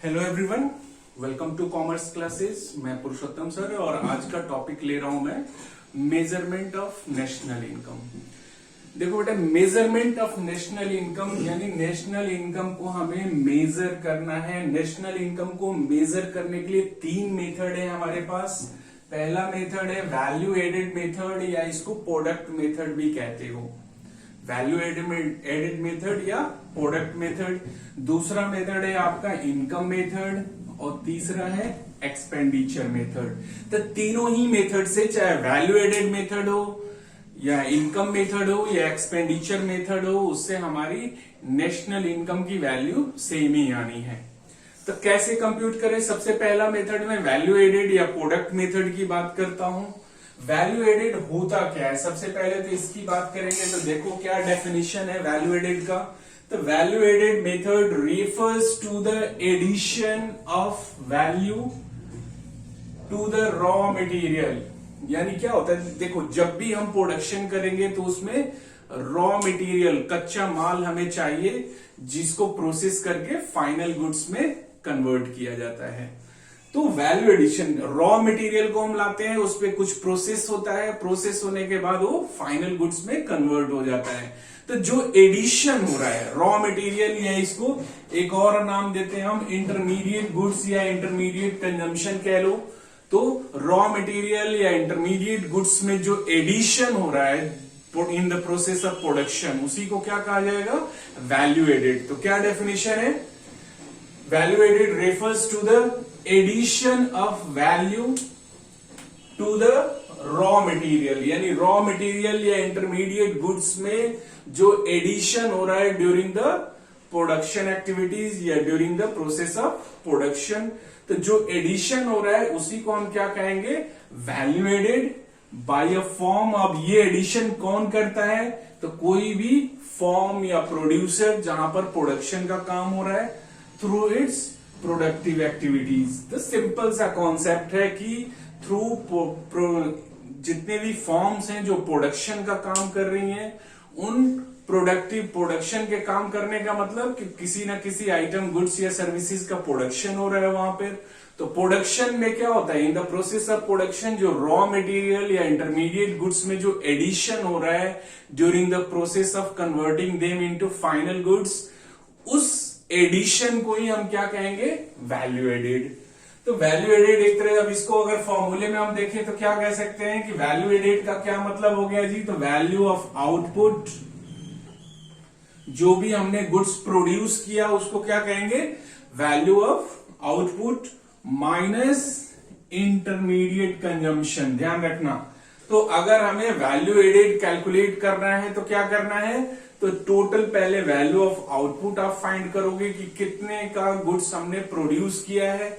Hello everyone, welcome to commerce classes. मैं Purushottam sir और आज का टॉपिक ले रहा हूं मैं मेजरमेंट ऑफ नेशनल इनकम। देखो बेटा, मेजरमेंट ऑफ नेशनल इनकम यानी नेशनल इनकम को हमें मेजर करना है। नेशनल इनकम को मेजर करने के लिए तीन मेथड है हमारे पास। पहला मेथड है वैल्यू एडेड मेथड या इसको प्रोडक्ट मेथड भी कहते हो, वैल्यू एडेड मेथड या प्रोडक्ट मेथड। दूसरा मेथड है आपका इनकम मेथड और तीसरा है एक्सपेंडिचर मेथड। तो तीनों ही मेथड से, चाहे वैल्यू एडेड मेथड हो या इनकम मेथड हो या एक्सपेंडिचर मेथड हो, उससे हमारी नेशनल इनकम की वैल्यू सेम ही आनी है। तो कैसे कंप्यूट करें? सबसे पहला मेथड में वैल्यू एडेड या प्रोडक्ट मेथड की बात करता हूं। वैल्यू एडेड होता क्या है? सबसे पहले तो इसकी बात करेंगे तो देखो क्या डेफिनेशन है वैल्यू एडेड का। तो value added method refers to the addition of value to the raw material. यानी क्या होता है, देखो जब भी हम प्रोडक्शन करेंगे तो उसमें रॉ मटेरियल, कच्चा माल हमें चाहिए जिसको प्रोसेस करके फाइनल गुड्स में कन्वर्ट किया जाता है। तो वैल्यू एडिशन, रॉ मटेरियल को हम लाते हैं, उस पर कुछ प्रोसेस होता है, प्रोसेस होने के बाद वो फाइनल गुड्स में कन्वर्ट हो जाता है। तो जो एडिशन हो रहा है रॉ मटेरियल, या इसको एक और नाम देते हैं हम इंटरमीडिएट गुड्स या इंटरमीडिएट कंजम्पशन कह लो। तो रॉ मटेरियल या इंटरमीडिएट गुड्स में जो एडिशन हो रहा है in the process of production, उसी को क्या कहा जाएगा? Value added. तो क्या डेफिनेशन है? Value added refers to the addition of value to the raw material, यानी रॉ मटेरियल या इंटरमीडिएट गुड्स में जो एडिशन हो रहा है ड्यूरिंग द प्रोडक्शन एक्टिविटीज या during the process of production. तो जो एडिशन हो रहा है उसी को हम क्या कहेंगे? Value added by a form. अब ये एडिशन कौन करता है? तो कोई भी फॉर्म या प्रोड्यूसर जहां पर प्रोडक्शन का काम हो रहा है थ्रू इट्स प्रोडक्टिव एक्टिविटीज। तो सिंपल सा कॉन्सेप्ट है कि थ्रू जितने भी फॉर्म्स हैं जो प्रोडक्शन का काम कर रही हैं, उन प्रोडक्टिव प्रोडक्शन के काम करने का मतलब कि किसी ना किसी आइटम, गुड्स या सर्विसेज का प्रोडक्शन हो रहा है वहां पर। तो प्रोडक्शन में क्या होता है? In the process of production जो रॉ मटेरियल या इंटरमीडिएट गुड्स में जो एडिशन हो रहा है during the process of converting them into final goods, उस एडिशन को ही हम क्या कहेंगे? Value added. तो वैल्यू एडेड एक तरह, अब इसको अगर फॉर्मूले में हम देखें तो क्या कह सकते हैं कि वैल्यू एडेड का क्या मतलब हो गया जी? तो वैल्यू ऑफ आउटपुट, जो भी हमने गुड्स प्रोड्यूस किया उसको क्या कहेंगे? Value of output minus intermediate consumption. ध्यान रखना। तो अगर हमें वैल्यू एडेड कैलकुलेट करना है तो क्या करना है? तो टोटल पहले वैल्यू ऑफ आउटपुट आप फाइंड करोगे कि कितने का गुड्स हमने प्रोड्यूस किया है।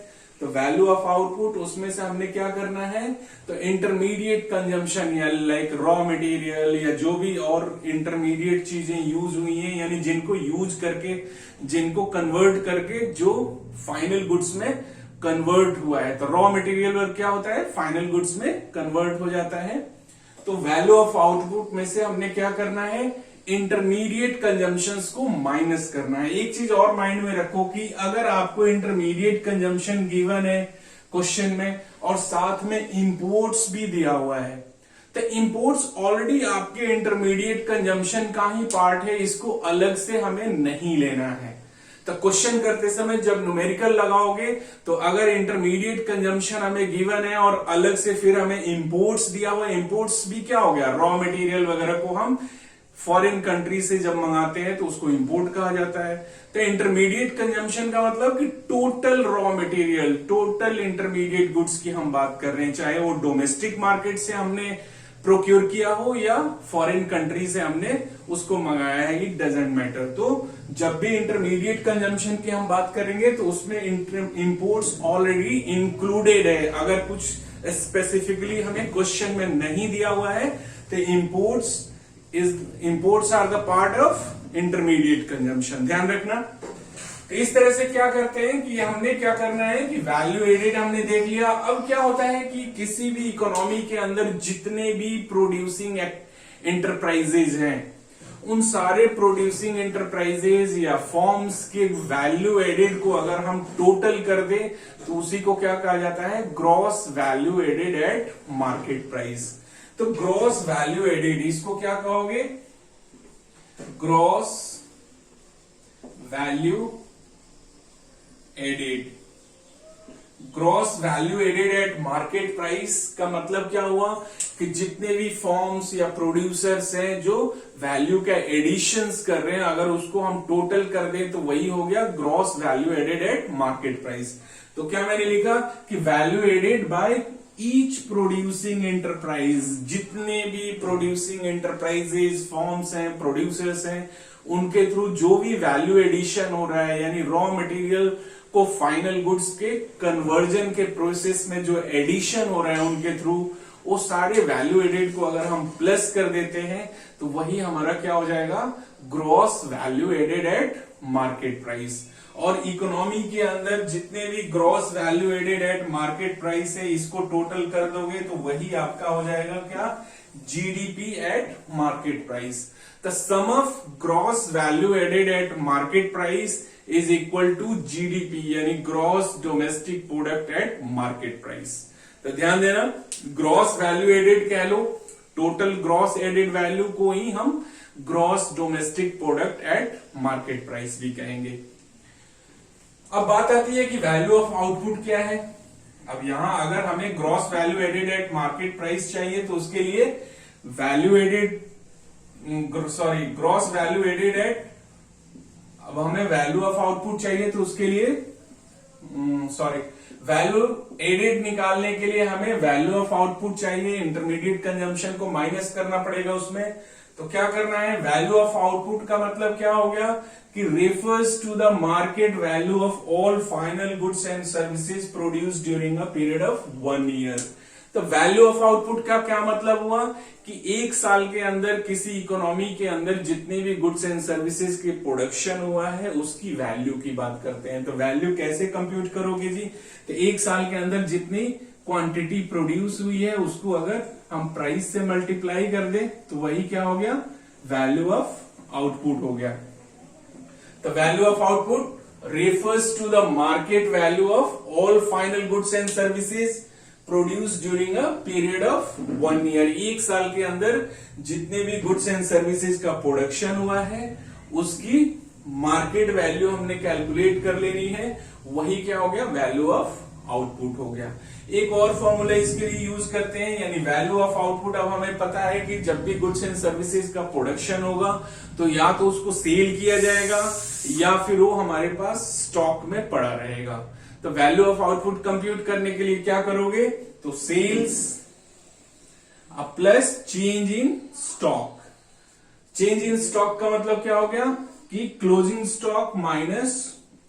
तो वैल्यू ऑफ आउटपुट, उसमें से हमने क्या करना है? तो इंटरमीडिएट कंजम्पशन या लाइक रॉ मटेरियल या जो भी और इंटरमीडिएट चीजें यूज हुई हैं, यानी जिनको यूज करके, जिनको कन्वर्ट करके जो फाइनल गुड्स में कन्वर्ट हुआ है। तो रॉ मटेरियल और क्या होता है? फाइनल गुड्स में कन्वर्ट हो जाता है। तो वैल्यू ऑफ आउटपुट में से हमने क्या करना है? इंटरमीडिएट कंजम्पशंस को माइनस करना है। एक चीज और माइंड में रखो कि अगर आपको इंटरमीडिएट कंजम्पशन गिवन है क्वेश्चन में और साथ में इंपोर्ट्स भी दिया हुआ है, तो इंपोर्ट्स ऑलरेडी आपके इंटरमीडिएट कंजम्पशन का ही पार्ट है, इसको अलग से हमें नहीं लेना है। तो क्वेश्चन करते समय जब न्यूमेरिकल लगाओगे तो अगर इंटरमीडिएट कंजम्पशन हमें गिवन है और अलग से फिर हमें इंपोर्ट्स दिया हुआ, इंपोर्ट्स भी क्या हो गया? रॉ मटेरियल वगैरह को हम फॉरेन कंट्री से जब मंगाते हैं तो उसको इंपोर्ट कहा जाता है। तो इंटरमीडिएट कंजम्पशन का मतलब कि total raw material, total intermediate goods की हम बात कर रहे हैं, चाहे वो डोमेस्टिक मार्केट से हमने प्रोक्योर किया हो या फॉरेन कंट्री से हमने उसको मंगाया है, इट डजंट मैटर। तो जब भी इंटरमीडिएट कंजम्पशन की हम बात करेंगे तो उसमें इंपोर्ट्स ऑलरेडी इंक्लूडेड है। अगर कुछ स्पेसिफिकली हमें क्वेश्चन में नहीं दिया हुआ है तो imports are the part of intermediate consumption. ध्यान रखना। तो इस तरह से क्या करते हैं कि हमने क्या करना है कि वैल्यू एडेड हमने देख लिया। अब क्या होता है कि किसी भी इकोनॉमी के अंदर जितने भी प्रोड्यूसिंग एंटरप्राइजेज हैं उन सारे प्रोड्यूसिंग एंटरप्राइजेज या फॉर्म्स के वैल्यू एडेड को अगर हम टोटल कर दें तो उसी को क्या कहा जाता है, gross value added at market price. तो ग्रॉस वैल्यू एडेड, इसको क्या कहोगे, gross value added. Gross value added at market price का मतलब क्या हुआ कि जितने भी फॉर्म्स या प्रोड्यूसर्स हैं जो वैल्यू का एडिशंस कर रहे हैं, अगर उसको हम टोटल कर दें तो वही हो गया gross value added at market price. तो क्या मैंने लिखा कि value added by each producing enterprise, जितने भी प्रोड्यूसिंग एंटरप्राइजेज फॉर्म्स हैं, प्रोड्यूसर्स हैं, उनके थ्रू जो भी वैल्यू एडिशन हो रहा है, यानी रॉ मटेरियल को फाइनल गुड्स के कन्वर्जन के प्रोसेस में जो एडिशन हो रहा है उनके थ्रू, वो सारे वैल्यू एडेड को अगर हम प्लस कर देते हैं तो वही हमारा क्या हो जाएगा, gross value added at market price. और इकोनॉमी के अंदर जितने भी gross value added at market price है, इसको टोटल कर दोगे तो वही आपका हो जाएगा क्या, GDP at market price. The sum of gross value added at market price is equal to GDP, यानी gross domestic product at market price. तो ध्यान देना, ग्रॉस वैल्यू एडेड कह लो, टोटल ग्रॉस एडेड वैल्यू को ही हम gross domestic product at market price भी कहेंगे। अब बात आती है कि वैल्यू ऑफ आउटपुट क्या है। अब यहां अगर हमें gross value added at market price चाहिए तो उसके लिए value added gross value added at, अब हमें वैल्यू ऑफ आउटपुट चाहिए तो उसके लिए वैल्यू एडेड निकालने के लिए हमें वैल्यू ऑफ आउटपुट चाहिए, इंटरमीडिएट कंजम्पशन को माइनस करना पड़ेगा उसमें। तो क्या करना है, वैल्यू ऑफ आउटपुट का मतलब क्या हो गया कि refers to the market value of all final goods and services produced during a period of 1 year. तो वैल्यू ऑफ आउटपुट का क्या मतलब हुआ कि एक साल के अंदर किसी इकोनॉमी के अंदर जितने भी गुड्स एंड सर्विसेज के प्रोडक्शन हुआ है उसकी वैल्यू की बात करते हैं। तो वैल्यू कैसे कंप्यूट करोगे जी, तो एक साल के अंदर जितनी क्वांटिटी प्रोड्यूस हुई है उसको अगर हम प्राइस से मल्टीप्लाई कर दें तो वही क्या हो गया, वैल्यू ऑफ आउटपुट हो गया। तो value of output refers to the market value of all final goods and services produce during a period of 1 year. एक साल के अंदर जितने भी गुड्स एंड सर्विसेज का प्रोडक्शन हुआ है उसकी मार्केट वैल्यू हमने कैलकुलेट कर लेनी है, वही क्या हो गया, वैल्यू ऑफ आउटपुट हो गया। एक और फॉर्मूला इसके लिए यूज करते हैं, यानी वैल्यू ऑफ आउटपुट। अब हमें पता है कि जब भी गुड्स एंड सर्विसेज का प्रोडक्शन होगा तो या तो उसको सेल किया जाएगा या फिर वो हमारे पास स्टॉक में पड़ा रहेगा। तो वैल्यू ऑफ आउटपुट कंप्यूट करने के लिए क्या करोगे, तो sales plus change in stock. Change in stock का मतलब क्या हो गया कि closing stock minus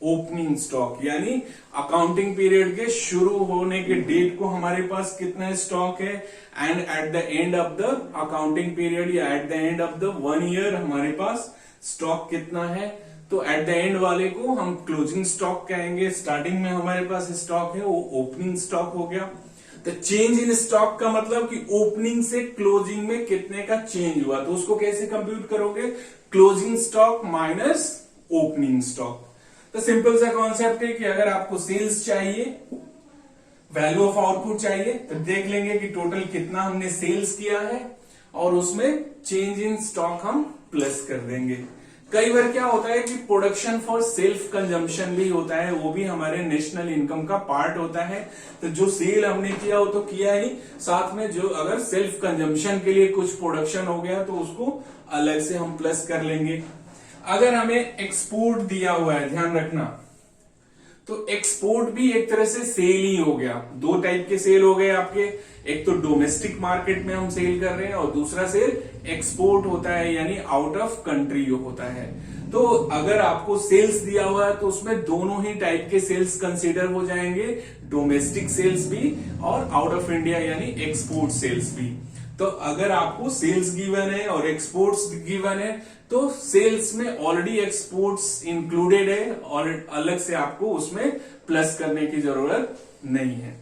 opening stock, यानी अकाउंटिंग पीरियड के शुरू होने के डेट को हमारे पास कितना स्टॉक है and at the end of the accounting period या at the end of the 1 year हमारे पास स्टॉक कितना है। तो एट द एंड वाले को हम क्लोजिंग स्टॉक कहेंगे, स्टार्टिंग में हमारे पास स्टॉक है वो ओपनिंग स्टॉक हो गया। तो चेंज इन स्टॉक का मतलब कि ओपनिंग से क्लोजिंग में कितने का चेंज हुआ, तो उसको कैसे कंप्यूट करोगे, closing stock minus opening stock. तो सिंपल सा कॉन्सेप्ट है कि अगर आपको सेल्स चाहिए, वैल्यू ऑफ आउटपुट चाहिए, तो देख लेंगे कि टोटल कितना हमने सेल्स किया है और उसमें चेंज इन स्टॉक हम प्लस कर देंगे। कई बार क्या होता है कि प्रोडक्शन फॉर सेल्फ कंजम्पशन भी होता है, वो भी हमारे नेशनल इनकम का पार्ट होता है। तो जो सेल हमने किया वो तो किया ही, साथ में जो अगर सेल्फ कंजम्पशन के लिए कुछ प्रोडक्शन हो गया तो उसको अलग से हम प्लस कर लेंगे। अगर हमें एक्सपोर्ट दिया हुआ है, ध्यान रखना, तो एक्सपोर्ट भी एक तरह से सेल ही हो गया। दो टाइप के सेल हो गए आपके, एक तो डोमेस्टिक मार्केट में हम सेल कर रहे हैं और दूसरा सेल एक्सपोर्ट होता है, यानी आउट ऑफ कंट्री होता है। तो अगर आपको सेल्स दिया हुआ है तो उसमें दोनों ही टाइप के सेल्स कंसीडर हो जाएंगे, डोमेस्टिक सेल्स भी और आउट ऑफ इंडिया यानी एक्सपोर्ट सेल्स भी। तो अगर आपको सेल्स गिवन है और एक्सपोर्ट्स गिवन है तो सेल्स में ऑलरेडी एक्सपोर्ट्स इंक्लूडेड है और अलग से आपको उसमें प्लस करने की जरूरत नहीं है।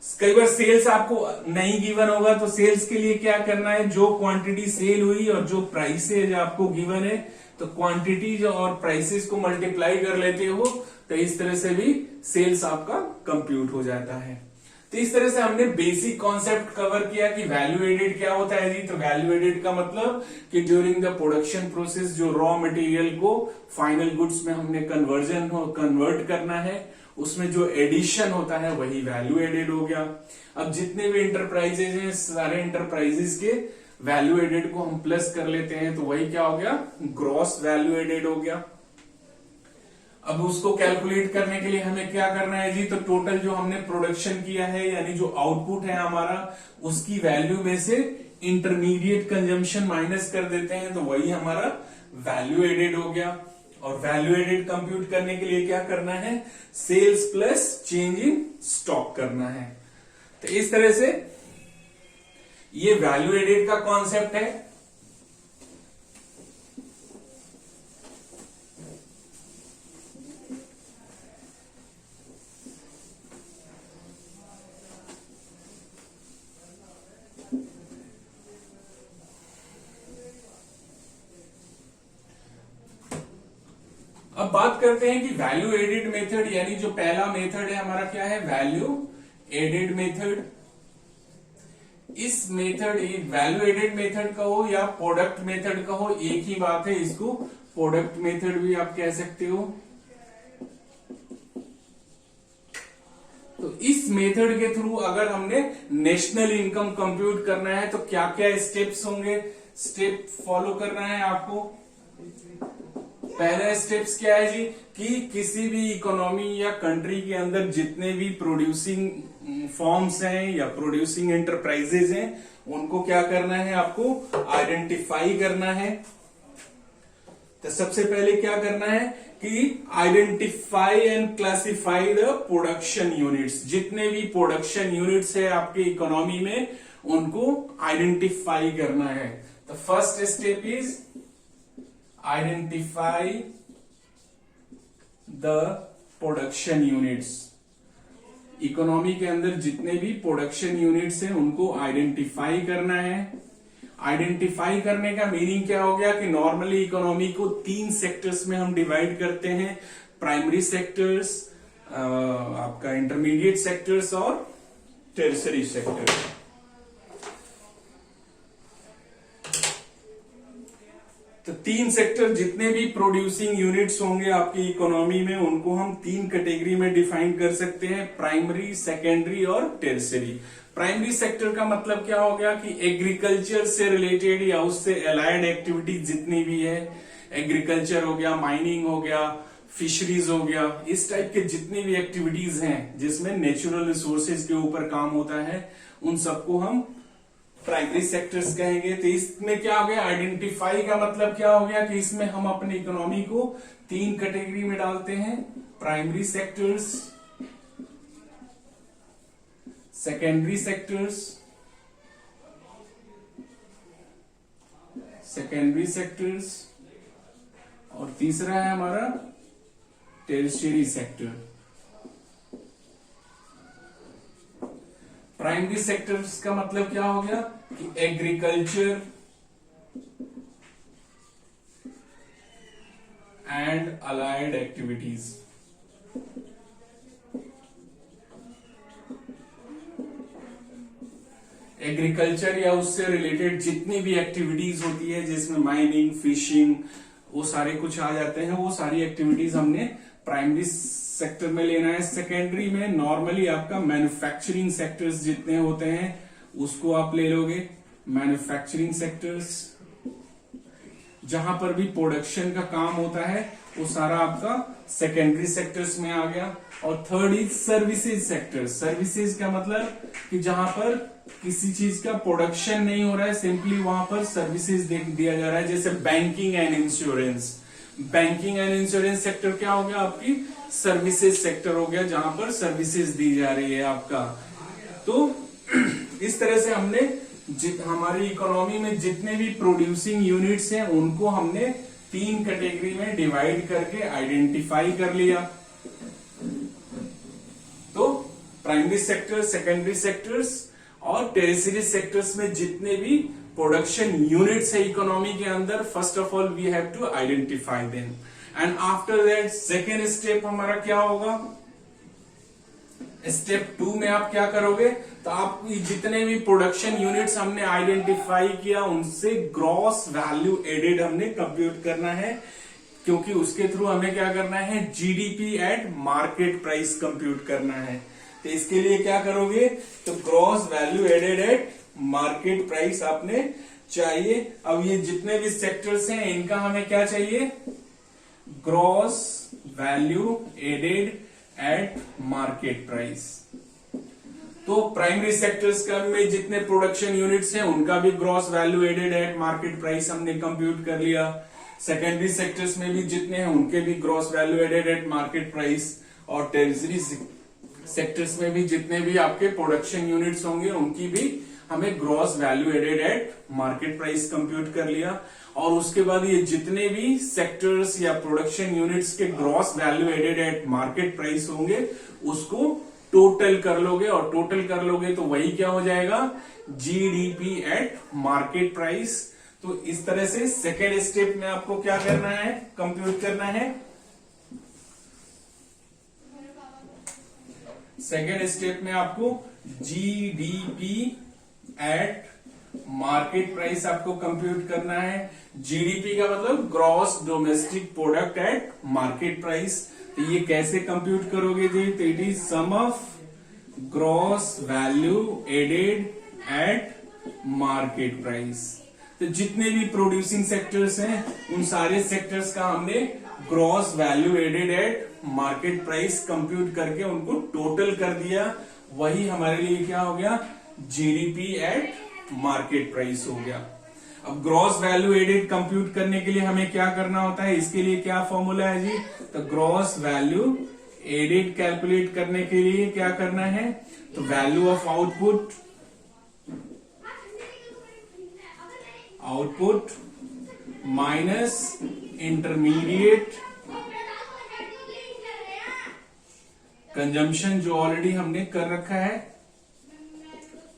कई बार सेल्स आपको नहीं गिवन होगा, तो सेल्स के लिए क्या करना है, जो क्वांटिटी सेल हुई और जो प्राइसेज आपको गिवन है, तो क्वांटिटीज और प्राइसेस को मल्टीप्लाई कर लेते हो, तो इस तरह से भी सेल्स आपका कंप्यूट हो जाता है। तो इस तरह से हमने बेसिक कॉन्सेप्ट कवर किया कि वैल्यू एडेड क्या होता है जी। तो वैल्यू एडेड का मतलब कि ड्यूरिंग द प्रोडक्शन प्रोसेस जो रॉ मटेरियल को फाइनल गुड्स में हमने कन्वर्ट करना है, उसमें जो एडिशन होता है वही वैल्यू एडेड हो गया। अब जितने भी इंटरप्राइजेज हैं, सारे इंटरप्राइजेज के वैल्यू एडेड को हम प्लस कर लेते हैं, तो वही क्या हो गया, ग्रॉस वैल्यू एडेड हो गया। अब उसको कैलकुलेट करने के लिए हमें क्या करना है जी, तो टोटल जो हमने प्रोडक्शन किया है, यानी जो आउटपुट है हमारा, उसकी वैल्यू में से इंटरमीडिएट कंजम्पशन माइनस कर देते हैं, तो वही हमारा वैल्यू एडेड हो गया। और वैल्यू एडेड कंप्यूट करने के लिए क्या करना है, sales plus change in stock करना है। तो इस तरह से ये वैल्यू एडेड का कॉन्सेप्ट है। अब बात करते हैं कि वैल्यू एडेड मेथड, यानी जो पहला मेथड है हमारा क्या है, वैल्यू एडेड मेथड। इस मेथड, वैल्यू एडेड मेथड कहो या प्रोडक्ट मेथड कहो, एक ही बात है। इसको प्रोडक्ट मेथड भी आप कह सकते हो। तो इस मेथड के थ्रू अगर हमने नेशनल इनकम कंप्यूट करना है, तो क्या क्या स्टेप्स होंगे, स्टेप फॉलो करना है आपको। पहला स्टेप्स क्या है जी, कि किसी भी इकोनॉमी या कंट्री के अंदर जितने भी प्रोड्यूसिंग फॉर्म्स हैं या प्रोड्यूसिंग एंटरप्राइजेज हैं, उनको क्या करना है, आपको आइडेंटिफाई करना है। तो सबसे पहले क्या करना है कि identify and classify the production units. जितने भी प्रोडक्शन यूनिट्स है आपके इकोनॉमी में, उनको आइडेंटिफाई करना है। तो first step is identify the production units. Economy के अंदर जितने भी प्रोडक्शन यूनिट्स हैं, उनको आइडेंटिफाई करना है। आइडेंटिफाई करने का मीनिंग क्या हो गया कि नॉर्मली इकोनॉमी को 3 सेक्टर्स में हम डिवाइड करते हैं, प्राइमरी सेक्टर्स, आपका इंटरमीडिएट सेक्टर्स और टेरिशरी सेक्टर्स। तो 3 सेक्टर, जितने भी प्रोड्यूसिंग यूनिट्स होंगे आपकी इकोनॉमी में, उनको हम 3 कैटेगरी में डिफाइन कर सकते हैं, प्राइमरी, सेकेंडरी और टेरिशरी। प्राइमरी सेक्टर का मतलब क्या हो गया कि एग्रीकल्चर से रिलेटेड या उससे अलाइड एक्टिविटीज जितनी भी है, एग्रीकल्चर हो गया, माइनिंग हो गया, फिशरीज हो गया, इस टाइप के जितनी भी एक्टिविटीज हैं जिसमें नेचुरल रिसोर्सेज के ऊपर काम होता है, उन सबको हम प्राइमरी सेक्टर्स कहेंगे। तो इसमें क्या हो गया, आइडेंटिफाई का मतलब क्या हो गया कि इसमें हम अपनी इकोनॉमी को 3 कैटेगरी में डालते हैं, प्राइमरी सेक्टर्स, सेकेंडरी सेक्टर्स, और तीसरा है हमारा टेरिशरी सेक्टर। प्राइमरी सेक्टर्स का मतलब क्या हो गया कि agriculture and allied activities. Agriculture या उससे रिलेटेड जितनी भी एक्टिविटीज होती है, जिसमें माइनिंग, फिशिंग, वो सारे कुछ आ जाते हैं, वो सारी एक्टिविटीज हमने प्राइमरी सेक्टर में लेना है। सेकेंडरी में नॉर्मली आपका मैन्युफैक्चरिंग सेक्टर्स जितने होते हैं उसको आप ले लोगे, मैन्युफैक्चरिंग सेक्टर्स, जहां पर भी प्रोडक्शन का काम होता है वो सारा आपका सेकेंडरी सेक्टर्स में आ गया। और third is services sector. Services का मतलब कि जहां पर किसी चीज का प्रोडक्शन नहीं हो रहा है, सिंपली वहां पर सर्विसेज दिया जा रहा है, जैसे banking and insurance. Banking and insurance sector क्या हो गया, आपकी सर्विसेज सेक्टर हो गया, जहां पर सर्विसेज दी जा रही है आपका। तो इस तरह से हमने हमारी इकोनॉमी में जितने भी प्रोड्यूसिंग यूनिट्स हैं उनको हमने 3 कैटेगरी में डिवाइड करके आइडेंटिफाई कर लिया। तो प्राइमरी सेक्टर, सेकेंडरी सेक्टर्स और टेरिटरी सेक्टर्स में जितने भी प्रोडक्शन यूनिट्स है इकोनॉमी के अंदर, first of all we have to identify them and after that second step हमारा क्या होगा, स्टेप 2 में आप क्या करोगे, तो आप जितने भी प्रोडक्शन यूनिट्स हमने आइडेंटिफाई किया उनसे ग्रॉस वैल्यू एडेड हमने कंप्यूट करना है, क्योंकि उसके थ्रू हमें क्या करना है, GDP at market price compute करना है। तो इसके लिए क्या करोगे, तो gross value added at market price आपने चाहिए। अब ये जितने भी सेक्टर्स हैं इनका हमें क्या चाहिए, gross value added at market price. तो प्राइमरी सेक्टर्स का में जितने प्रोडक्शन यूनिट्स हैं उनका भी gross value added at market price हमने कंप्यूट कर लिया। सेकेंडरी सेक्टर्स में भी जितने हैं उनके भी gross value added at market price, और टेरिटरी सेक्टर्स में भी जितने भी आपके प्रोडक्शन यूनिट्स होंगे उनकी भी हमें gross value added at market price compute कर लिया। और उसके बाद ये जितने भी सेक्टर्स या प्रोडक्शन यूनिट्स के gross value added at market price होंगे उसको टोटल कर लोगे, और टोटल कर लोगे तो वही क्या हो जाएगा, जीडीपी एट मार्केट प्राइस। तो इस तरह से सेकेंड स्टेप में आपको क्या करना है, कंप्यूट करना है। सेकेंड स्टेप में आपको जीडीपी एट मार्केट प्राइस आपको कंप्यूट करना है। जीडीपी का मतलब gross domestic product at market price. तो ये कैसे कंप्यूट करोगे जी, तो it is sum of gross value added at market price. तो जितने भी प्रोड्यूसिंग सेक्टर्स हैं उन सारे सेक्टर्स का हमने gross value added at market price compute करके उनको टोटल कर दिया, वही हमारे लिए क्या हो गया, जीडीपी एट मार्केट प्राइस हो गया। अब ग्रॉस वैल्यू एडेड कंप्यूट करने के लिए हमें क्या करना होता है, इसके लिए क्या फॉर्मूला है जी, तो ग्रॉस वैल्यू एडेड कैलकुलेट करने के लिए क्या करना है, तो value of output minus intermediate consumption जो ऑलरेडी हमने कर रखा है।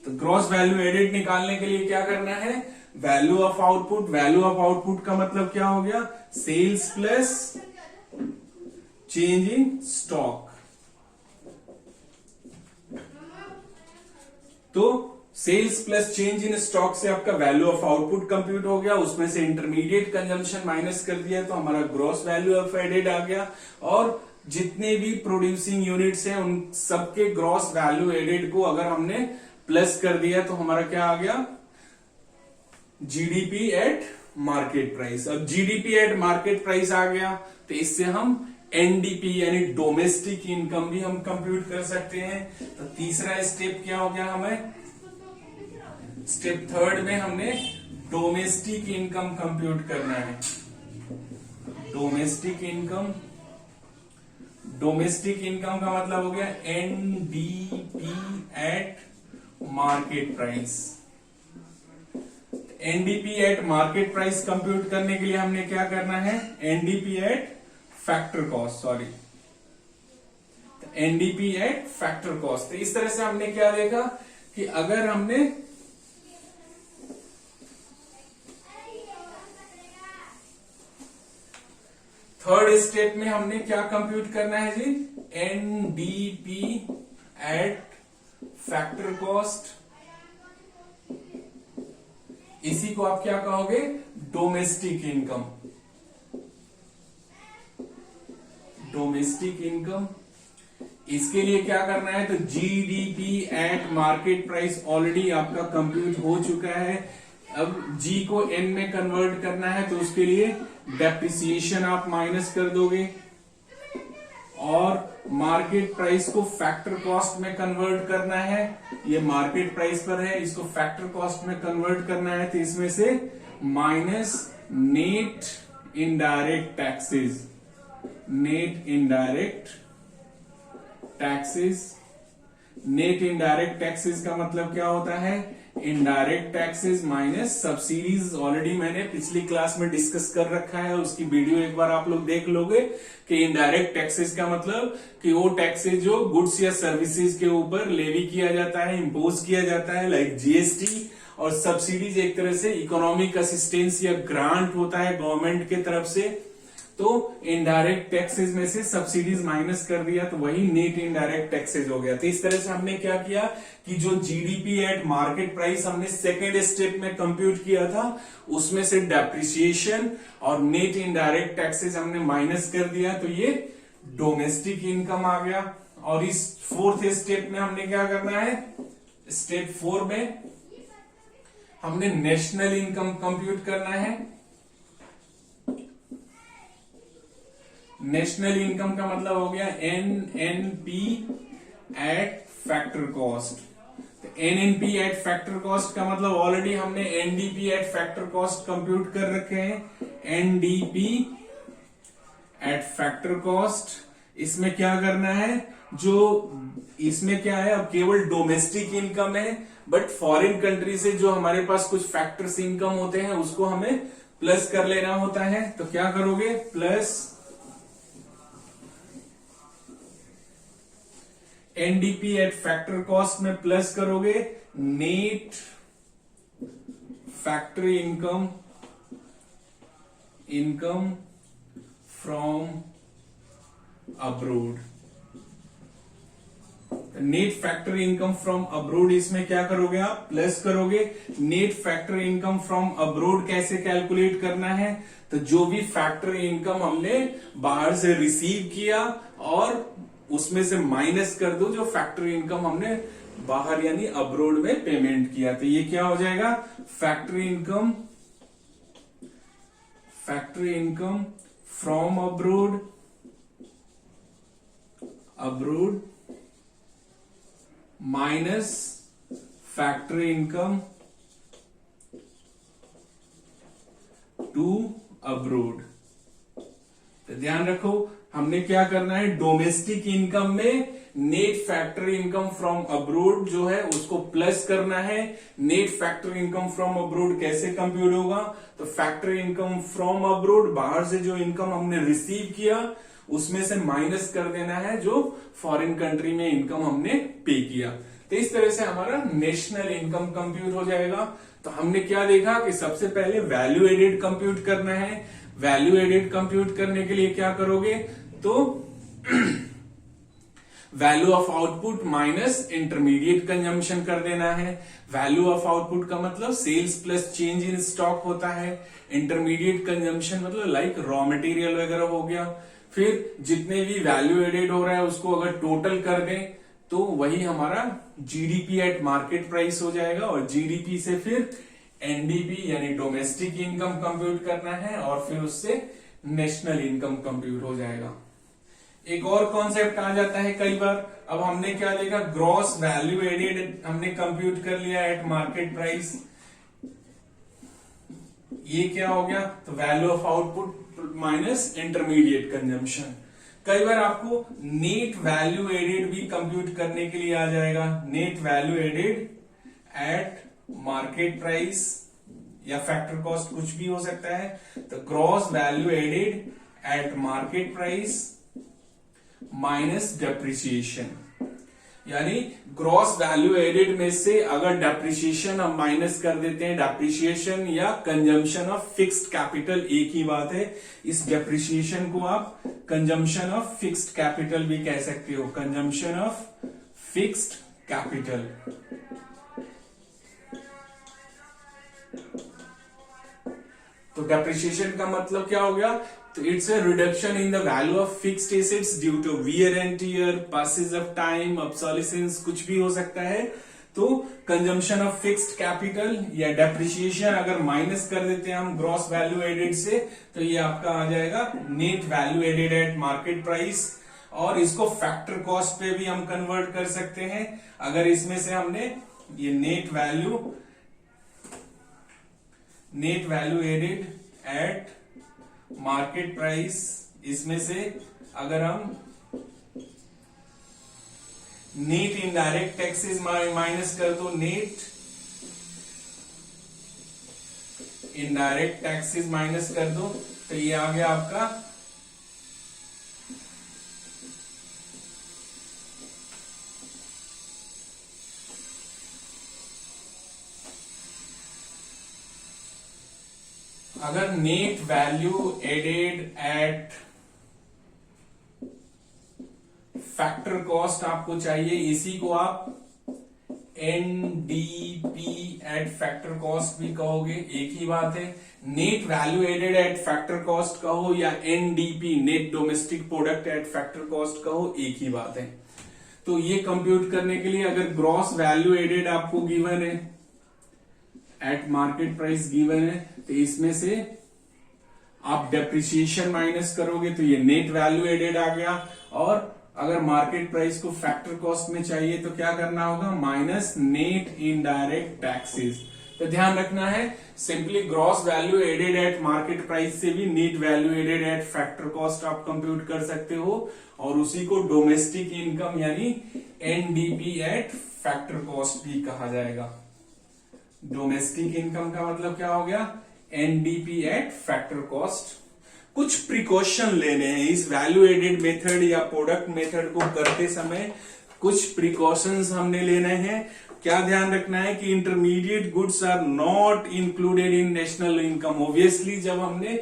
तो ग्रॉस वैल्यू एडेड निकालने के लिए क्या करना है, value of output. Value of output का मतलब क्या हो गया, sales plus change in stock. तो sales plus change in stock से आपका वैल्यू ऑफ आउटपुट कंप्यूट हो गया, उसमें से इंटरमीडिएट कंजम्पशन माइनस कर दिया तो हमारा ग्रॉस वैल्यू ऑफ एडेड आ गया। और जितने भी प्रोड्यूसिंग यूनिट्स हैं उन सबके ग्रॉस वैल्यू एडेड को अगर हमने प्लस कर दिया तो हमारा क्या आ गया, जीडीपी एट मार्केट प्राइस। अब जीडीपी एट मार्केट प्राइस आ गया तो इससे हम एनडीपी यानी डोमेस्टिक इनकम भी हम कंप्यूट कर सकते हैं। तो तीसरा स्टेप क्या हो गया, हमें स्टेप थर्ड में हमने डोमेस्टिक इनकम कंप्यूट करना है। डोमेस्टिक इनकम का मतलब हो गया NDP at market price. NDP at market price compute करने के लिए हमने क्या करना है, NDP at factor cost, NDP at factor cost. तो इस तरह से हमने क्या देखा कि अगर हमने थर्ड स्टेप में हमने क्या कंप्यूट करना है जी, एनडीपी एट फैक्टर कॉस्ट। इसी को आप क्या कहोगे, डोमेस्टिक इनकम। डोमेस्टिक इनकम, इसके लिए क्या करना है, तो GDP at market price already आपका कंप्यूट हो चुका है। अब जी को एन में कन्वर्ट करना है तो उसके लिए डेप्रिसिएशन आप माइनस कर दोगे, और मार्केट प्राइस को फैक्टर कॉस्ट में कन्वर्ट करना है। ये मार्केट प्राइस पर है, इसको फैक्टर कॉस्ट में कन्वर्ट करना है तो इसमें से minus net indirect taxes. Net indirect taxes का मतलब क्या होता है, indirect taxes minus subsidies already मैंने पिछली क्लास में डिस्कस कर रखा है, उसकी वीडियो एक बार आप लोग देख लोगे कि इनडायरेक्ट टैक्सेस का मतलब कि वो टैक्सेस जो गुड्स या सर्विसेज के ऊपर लेवी किया जाता है, इम्पोज किया जाता है, लाइक जीएसटी। और सब्सिडीज एक तरह से इकोनॉमिक असिस्टेंस या ग्रांट होता है गवर्नमेंट के तरफ से। तो इनडायरेक्ट टैक्सेस में से सब्सिडीज माइनस कर दिया तो वही नेट इनडायरेक्ट टैक्सेस हो गया। तो इस तरह से हमने क्या किया कि जो जीडीपी एट मार्केट प्राइस हमने सेकेंड स्टेप में कंप्यूट किया था, उसमें से डेप्रिसिएशन और नेट इनडायरेक्ट टैक्सेस हमने माइनस कर दिया, तो ये डोमेस्टिक इनकम आ गया। और इस फोर्थ स्टेप में हमने क्या करना है, स्टेप 4 में हमने नेशनल इनकम कंप्यूट करना है। नेशनल इनकम का मतलब हो गया एनएनपी एट फैक्टर कॉस्ट। तो एनएनपी एट फैक्टर कॉस्ट का मतलब ऑलरेडी हमने NDP at factor cost compute कर रखे हैं। एनडीपी एट फैक्टर कॉस्ट, इसमें क्या करना है, जो इसमें क्या है, अब केवल डोमेस्टिक इनकम है, बट फॉरेन कंट्री से जो हमारे पास कुछ फैक्टर्स इनकम होते हैं उसको हमें प्लस कर लेना होता है। तो क्या करोगे, plus NDP at factor cost में प्लस करोगे net factory income from abroad. Net factory income from abroad, इसमें क्या करोगे आप, प्लस करोगे। Net factory income from abroad कैसे कैलकुलेट करना है, तो जो भी फैक्ट्री इनकम हमने बाहर से रिसीव किया और उसमें से माइनस कर दो जो फैक्ट्री इनकम हमने बाहर यानी अब्रोड में पेमेंट किया। तो ये क्या हो जाएगा, factory income from abroad minus factory income to abroad. तो ध्यान रखो हमने क्या करना है, डोमेस्टिक इनकम में net factory income from abroad जो है उसको प्लस करना है। Net factory income from abroad कैसे कंप्यूट होगा, तो फैक्ट्री इनकम फ्रॉम अब्रोड, बाहर से जो इनकम हमने रिसीव किया उसमें से माइनस कर देना है जो फॉरेन कंट्री में इनकम हमने पे किया। तो इस तरह से हमारा नेशनल इनकम कंप्यूट हो जाएगा। तो हमने क्या देखा कि सबसे पहले वैल्यू एडेड कंप्यूट करना है। वैल्यू एडेड कंप्यूट करने के लिए क्या करोगे, तो value of output minus intermediate consumption कर देना है। वैल्यू ऑफ आउटपुट का मतलब sales plus change in stock होता है। इंटरमीडिएट कंजम्पशन मतलब लाइक रॉ मटेरियल वगैरह हो गया। फिर जितने भी वैल्यू एडेड हो रहा है उसको अगर टोटल कर दें तो वही हमारा जीडीपी एट मार्केट प्राइस हो जाएगा। और जीडीपी से फिर एनडीपी यानी डोमेस्टिक इनकम कंप्यूट करना है और फिर उससे नेशनल इनकम कंप्यूट हो जाएगा। एक और कॉन्सेप्ट आ जाता है कई बार। अब हमने क्या देखा, ग्रॉस वैल्यू एडेड हमने कंप्यूट कर लिया एट मार्केट प्राइस। ये क्या हो गया, तो value of output minus intermediate consumption. कई बार आपको नेट वैल्यू एडेड भी कंप्यूट करने के लिए आ जाएगा। Net value added at market price या फैक्टर कॉस्ट कुछ भी हो सकता है। तो gross value added at market price minus depreciation, यानी ग्रॉस वैल्यू एडेड में से अगर डेप्रिसिएशन हम माइनस कर देते हैं, डेप्रिसिएशन या कंजम्पशन ऑफ फिक्स्ड कैपिटल एक ही बात है। इस डेप्रिसिएशन को आप कंजम्पशन ऑफ फिक्स्ड कैपिटल भी कह सकते हो, कंजम्पशन ऑफ फिक्स्ड कैपिटल। तो डेप्रिसिएशन का मतलब क्या हो गया, तो it's a reduction in the value of fixed assets due to wear and tear, passage of time, obsolescence, कुछ भी हो सकता है। तो कंजम्पशन ऑफ फिक्स्ड कैपिटल या डेप्रिसिएशन अगर माइनस कर देते हैं हम ग्रॉस वैल्यू एडेड से, तो ये आपका आ जाएगा net value added at market price. और इसको फैक्टर कॉस्ट पे भी हम कन्वर्ट कर सकते हैं। अगर इसमें से हमने ये net value added at market price, इसमें से अगर हम नेट इनडायरेक्ट टैक्सेस माइनस कर दो नेट इनडायरेक्ट टैक्सेस माइनस कर दो तो ये आ गया आपका अगर net value added at factor cost आपको चाहिए, इसी को आप एनडीपी एट फैक्टर कॉस्ट भी कहोगे, एक ही बात है। Net value added at factor cost कहो या NDP net domestic product at factor cost कहो, एक ही बात है। तो ये कंप्यूट करने के लिए अगर ग्रॉस वैल्यू एडेड आपको गिवन है, एट मार्केट प्राइस गिवन है, तो इसमें से आप डेप्रिसिएशन माइनस करोगे तो ये नेट वैल्यू एडेड आ गया। और अगर मार्केट प्राइस को फैक्टर कॉस्ट में चाहिए तो क्या करना होगा, माइनस नेट इनडायरेक्ट टैक्सेस। तो ध्यान रखना है, simply gross value added at market price से भी net value added at factor cost आप कंप्यूट कर सकते हो, और उसी को डोमेस्टिक इनकम यानी एनडीपी एट फैक्टर कॉस्ट भी कहा जाएगा। डोमेस्टिक इनकम का मतलब क्या हो गया, एनडीपी एट फैक्टर कॉस्ट। कुछ प्रिकॉशन लेने हैं इस वैल्यू एडेड मेथड या प्रोडक्ट मेथड को करते समय, कुछ प्रिकॉशंस हमने लेने हैं। क्या ध्यान रखना है कि intermediate goods are not included in national income. Obviously जब हमने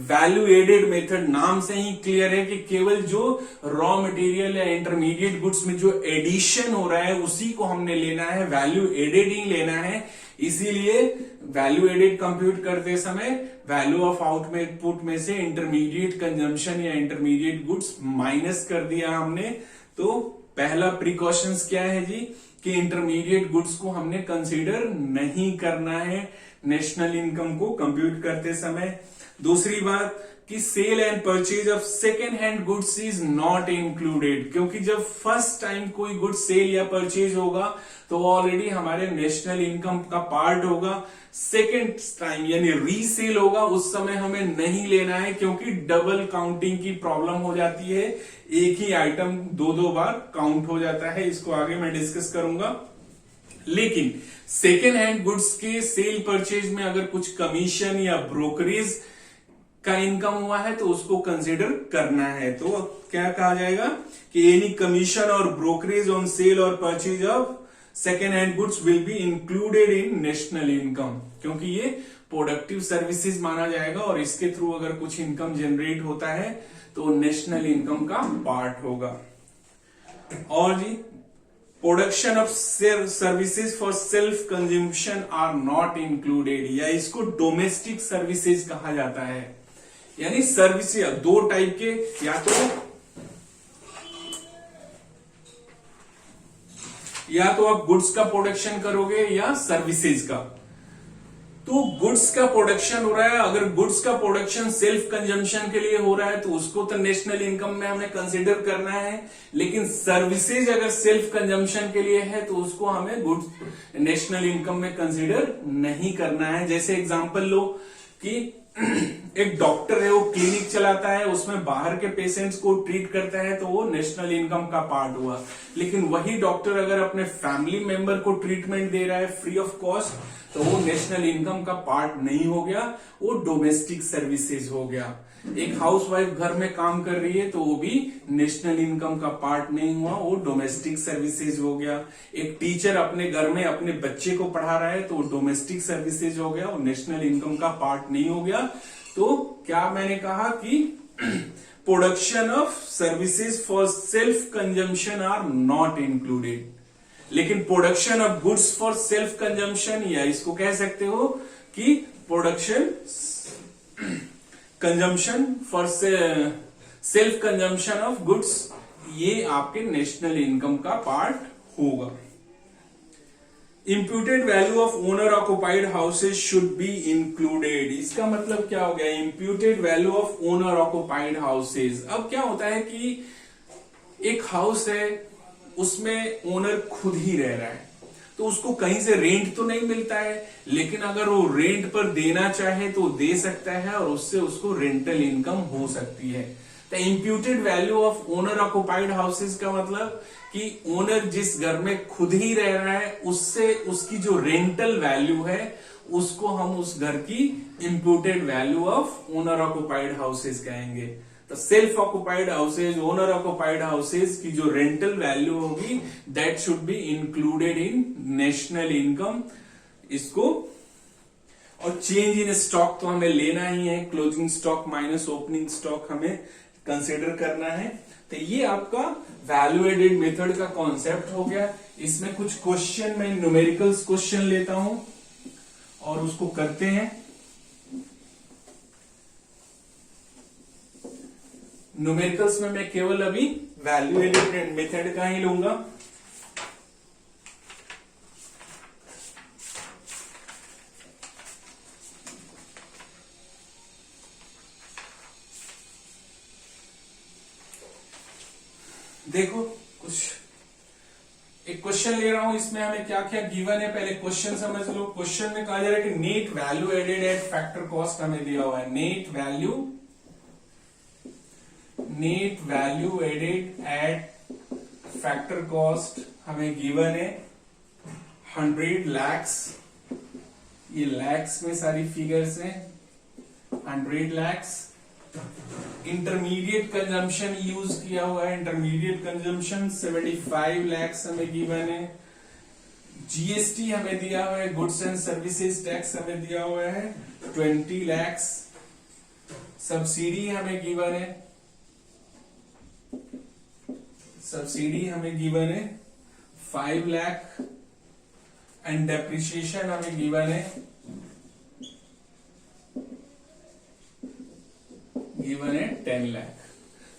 वैल्यू एडेड मेथड, नाम से ही क्लियर है कि केवल जो रॉ मटेरियल या इंटरमीडिएट गुड्स में जो एडिशन हो रहा है उसी को हमने लेना है, वैल्यू एडेड ही लेना है। इसीलिए वैल्यू एडेड कंप्यूट करते समय वैल्यू ऑफ आउटपुट में से इंटरमीडिएट कंजम्पशन या इंटरमीडिएट गुड्स माइनस कर दिया हमने। तो पहला प्रिकॉशंस क्या है जी, कि इंटरमीडिएट गुड्स को हमने कंसीडर नहीं करना है नेशनल इनकम को कंप्यूट करते समय। दूसरी बात कि sale and purchase of second hand goods is not included, क्योंकि जब फर्स्ट टाइम कोई गुड सेल या परचेज होगा तो ऑलरेडी हमारे नेशनल इनकम का पार्ट होगा। सेकेंड टाइम यानी रीसेल होगा, उस समय हमें नहीं लेना है, क्योंकि डबल काउंटिंग की प्रॉब्लम हो जाती है, एक ही आइटम दो बार काउंट हो जाता है। इसको आगे मैं डिस्कस करूंगा। लेकिन सेकेंड हैंड गुड्स के सेल परचेज में अगर कुछ कमीशन या ब्रोकरेज का इनकम हुआ है तो उसको कंसीडर करना है। तो क्या कहा जाएगा कि एनी कमीशन और ब्रोकरेज ऑन सेल और purchase of second hand goods will be included in national income, क्योंकि ये प्रोडक्टिव सर्विसेज माना जाएगा और इसके थ्रू अगर कुछ इनकम जनरेट होता है तो नेशनल इनकम का पार्ट होगा। और G production of services for self consumption are not included, या इसको डोमेस्टिक सर्विसेज कहा जाता है। यानी सर्विस दो टाइप के, या तो आप गुड्स का प्रोडक्शन करोगे या सर्विसेज का। तो गुड्स का प्रोडक्शन हो रहा है, अगर गुड्स का प्रोडक्शन सेल्फ कंजम्पशन के लिए हो रहा है तो उसको तो नेशनल इनकम में हमें कंसीडर करना है। लेकिन सर्विसेज अगर सेल्फ कंजम्पशन के लिए है तो उसको हमें गुड्स नेशनल इनकम में कंसीडर नहीं करना है। जैसे एग्जांपल लो कि एक डॉक्टर है, वो क्लिनिक चलाता है, उसमें बाहर के पेशेंट्स को ट्रीट करता है तो वो नेशनल इनकम का पार्ट हुआ। लेकिन वही डॉक्टर अगर अपने फैमिली मेंबर को ट्रीटमेंट दे रहा है फ्री ऑफ कॉस्ट तो वो नेशनल इनकम का पार्ट नहीं हो गया, वो डोमेस्टिक सर्विसेज हो गया। एक हाउसवाइफ घर में काम कर रही है तो वो भी नेशनल इनकम का पार्ट नहीं हुआ, वो डोमेस्टिक सर्विसेज हो गया। एक टीचर अपने घर में अपने बच्चे को पढ़ा रहा है तो वो डोमेस्टिक सर्विसेज हो गया, वो नेशनल इनकम का पार्ट नहीं हो गया। तो क्या मैंने कहा कि production of services for self consumption are not included, लेकिन production of goods for self consumption, या इसको कह सकते हो कि production consumption for self consumption of goods, ये आपके नेशनल इनकम का पार्ट होगा। Imputed value of owner occupied houses should be included, इसका मतलब क्या हो गया, imputed value of owner occupied houses. अब क्या होता है कि एक हाउस है, उसमें ओनर खुद ही रह रहा है तो उसको कहीं से रेंट तो नहीं मिलता है, लेकिन अगर वो रेंट पर देना चाहे तो दे सकता है और उससे उसको रेंटल इनकम हो सकती है। तो imputed value of owner occupied houses का मतलब कि ओनर जिस घर में खुद ही रह रहा है उससे उसकी जो रेंटल वैल्यू है उसको हम उस घर की imputed value of owner occupied houses कहेंगे। तो self occupied houses, owner occupied houses की जो रेंटल वैल्यू होगी that should be included in national income. इसको और चेंज इन स्टॉक तो हमें लेना ही है, closing stock minus opening stock हमें कंसिडर करना है। तो ये आपका वैल्यू एडेड मेथड का कॉन्सेप्ट हो गया। इसमें कुछ क्वेश्चन मैं न्यूमेरिकल्स क्वेश्चन लेता हूं और उसको करते हैं। न्यूमेरिकल्स में मैं केवल अभी वैल्यू एडेड मेथड का ही लूंगा। देखो कुछ एक क्वेश्चन ले रहा हूं, इसमें हमें क्या क्या गिवन है पहले क्वेश्चन समझ लो। क्वेश्चन में कहा जा रहा है कि net value added at factor cost हमें दिया हुआ है। Net value added at factor cost हमें गिवन है 100 lakhs। ये लैक्स में सारी फिगर्स हैं। 100 lakhs। इंटरमीडिएट कंजम्पशन यूज किया हुआ है, इंटरमीडिएट कंजम्पशन 75 lakhs हमें गिवन है। जीएसटी हमें दिया हुआ है, गुड्स एंड सर्विसेज टैक्स हमें दिया हुआ है 20 lakhs। सब्सिडी हमें गिवन है, सब्सिडी हमें गिवन है 5 lakh एंड डेप्रिसिएशन हमें गिवन है 10 लाख।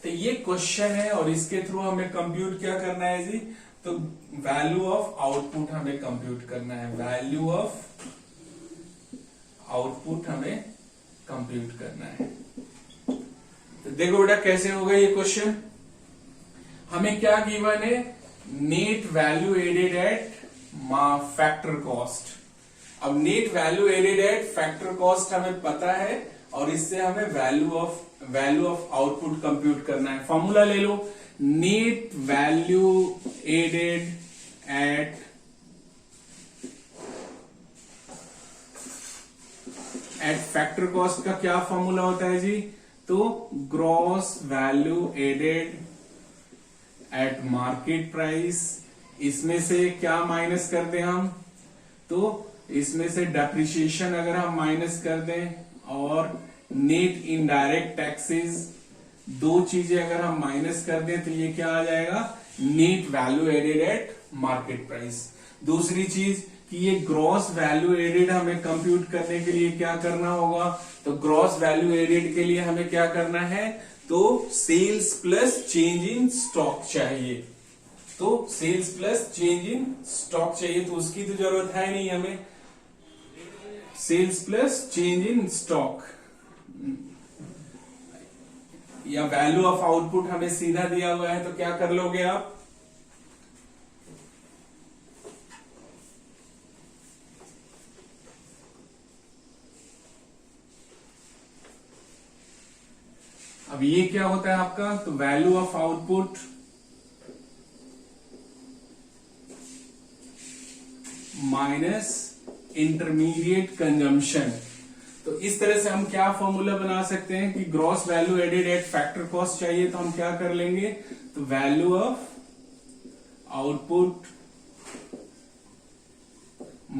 तो ये क्वेश्चन है और इसके थ्रू हमें कंप्यूट क्या करना है जी, तो वैल्यू ऑफ आउटपुट हमें कंप्यूट करना है। वैल्यू ऑफ आउटपुट हमें कंप्यूट करना है। तो देखो बेटा कैसे होगा ये क्वेश्चन। हमें क्या गिवन है, net value added at factor cost. अब net value added at factor cost हमें पता है और इससे हमें वैल्यू ऑफ आउटपुट कंप्यूट करना है। फॉर्मूला ले लो, net value added at factor cost का क्या फॉर्मूला होता है जी, तो gross value added at market price. इसमें से क्या माइनस कर दें हम, तो इसमें से डेप्रिसिएशन अगर हम माइनस कर दें और नेट इनडायरेक्ट टैक्सेस, दो चीजें अगर हम माइनस कर दें तो ये क्या आ जाएगा, net value added at market price. दूसरी चीज कि ये ग्रॉस वैल्यू एडेड हमें कंप्यूट करने के लिए क्या करना होगा, तो ग्रॉस वैल्यू एडेड के लिए हमें क्या करना है, तो sales plus change in stock चाहिए। तो sales plus change in stock चाहिए, तो उसकी तो जरूरत है नहीं हमें। Sales plus change in stock या वैल्यू ऑफ आउटपुट हमें सीधा दिया हुआ है, तो क्या कर लोगे आप, अब ये क्या होता है आपका, तो value of output minus intermediate consumption. तो इस तरह से हम क्या फॉर्मूला बना सकते हैं कि gross value added at factor cost चाहिए, तो हम क्या कर लेंगे, तो value of output